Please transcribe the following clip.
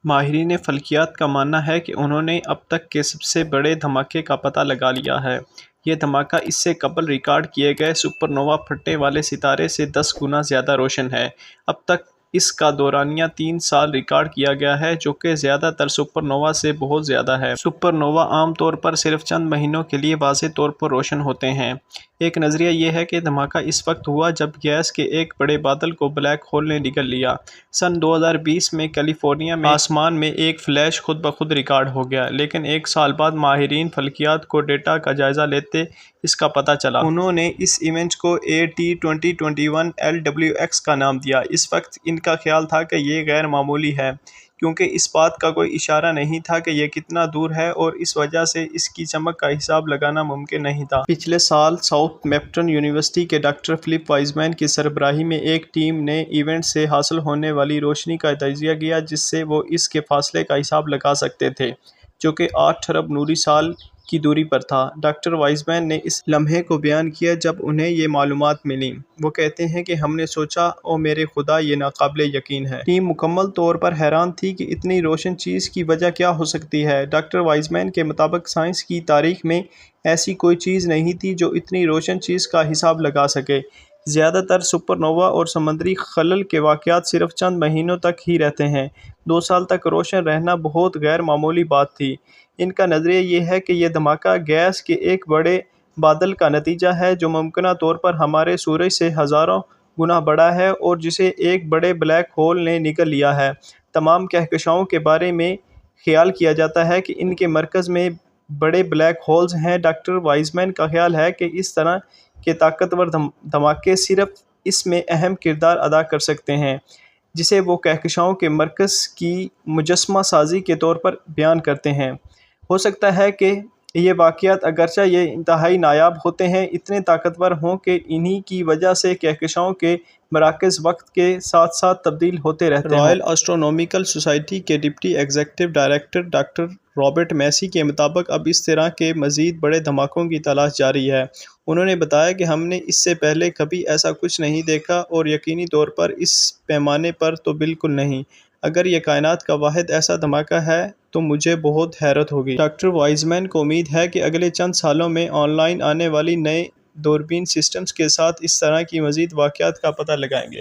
ماہرین فلکیات کا ماننا ہے کہ انہوں نے اب تک کے سب سے بڑے دھماکے کا پتہ لگا لیا ہے۔ یہ دھماکہ اس سے قبل ریکارڈ کیے گئے سپر نووا پھٹنے والے ستارے سے 10 گنا زیادہ روشن ہے۔ اب تک اس کا دورانیہ 3 سال ریکارڈ کیا گیا ہے، جو کہ زیادہ تر سپر نووا سے بہت زیادہ ہے۔ سپر نووا عام طور پر صرف چند مہینوں کے لیے واضح طور پر روشن ہوتے ہیں۔ ایک نظریہ یہ ہے کہ دھماکہ اس وقت ہوا جب گیس کے ایک بڑے بادل کو بلیک ہول نے نگل لیا۔ سن 2020 میں کیلیفورنیا میں آسمان میں ایک فلیش خود بخود ریکارڈ ہو گیا، لیکن ایک سال بعد ماہرین فلکیات کو ڈیٹا کا جائزہ لیتے اس کا پتہ چلا۔ انہوں نے اس ایونٹ کو AT2021 LWX کا نام دیا۔ اس وقت ان کا خیال تھا کہ یہ غیر معمولی ہے، کیونکہ اس بات کا کوئی اشارہ نہیں تھا کہ یہ کتنا دور ہے، اور اس وجہ سے اس کی چمک کا حساب لگانا ممکن نہیں تھا۔ پچھلے سال ساؤتھ میپٹن یونیورسٹی کے ڈاکٹر فلپ وائزمین کی سربراہی میں ایک ٹیم نے ایونٹ سے حاصل ہونے والی روشنی کا تجزیہ کیا، جس سے وہ اس کے فاصلے کا حساب لگا سکتے تھے، جو کہ 8 ارب نوری سال کی دوری پر تھا۔ ڈاکٹر وائزمین نے اس لمحے کو بیان کیا جب انہیں یہ معلومات ملیں۔ وہ کہتے ہیں کہ ہم نے سوچا، او میرے خدا، یہ ناقابل یقین ہے۔ ٹیم مکمل طور پر حیران تھی کہ اتنی روشن چیز کی وجہ کیا ہو سکتی ہے۔ ڈاکٹر وائزمین کے مطابق سائنس کی تاریخ میں ایسی کوئی چیز نہیں تھی جو اتنی روشن چیز کا حساب لگا سکے۔ زیادہ تر سپر نووا اور سمندری خلل کے واقعات صرف چند مہینوں تک ہی رہتے ہیں۔ 2 سال تک روشن رہنا بہت غیر معمولی بات تھی۔ ان کا نظریہ یہ ہے کہ یہ دھماکہ گیس کے ایک بڑے بادل کا نتیجہ ہے، جو ممکنہ طور پر ہمارے سورج سے ہزاروں گنا بڑا ہے اور جسے ایک بڑے بلیک ہول نے نگل لیا ہے۔ تمام کہکشاؤں کے بارے میں خیال کیا جاتا ہے کہ ان کے مرکز میں بڑے بلیک ہولز ہیں۔ ڈاکٹر وائزمین کا خیال ہے کہ اس طرح کے طاقتور دھماکے صرف اس میں اہم کردار ادا کر سکتے ہیں، جسے وہ کہکشاؤں کے مرکز کی مجسمہ سازی کے طور پر بیان کرتے ہیں۔ ہو سکتا ہے کہ یہ واقعات، اگرچہ یہ انتہائی نایاب ہوتے ہیں، اتنے طاقتور ہوں کہ انہی کی وجہ سے کہکشاؤں کے مراکز وقت کے ساتھ ساتھ تبدیل ہوتے رہتے ہیں۔ رائل ایسٹرونامیکل سوسائٹی کے deputy executive director doctor Robert Massey کے مطابق اب اس طرح کے مزید بڑے دھماکوں کی تلاش جاری ہے۔ انہوں نے بتایا کہ ہم نے اس سے پہلے کبھی ایسا کچھ نہیں دیکھا، اور یقینی طور پر اس پیمانے پر تو بالکل نہیں۔ اگر یہ کائنات کا واحد ایسا دھماکہ ہے تو مجھے بہت حیرت ہوگی۔ ڈاکٹر وائزمین کو امید ہے کہ اگلے چند سالوں میں آن لائن آنے والی نئے دوربین سسٹمز کے ساتھ اس طرح کی مزید واقعات کا پتہ لگائیں گے۔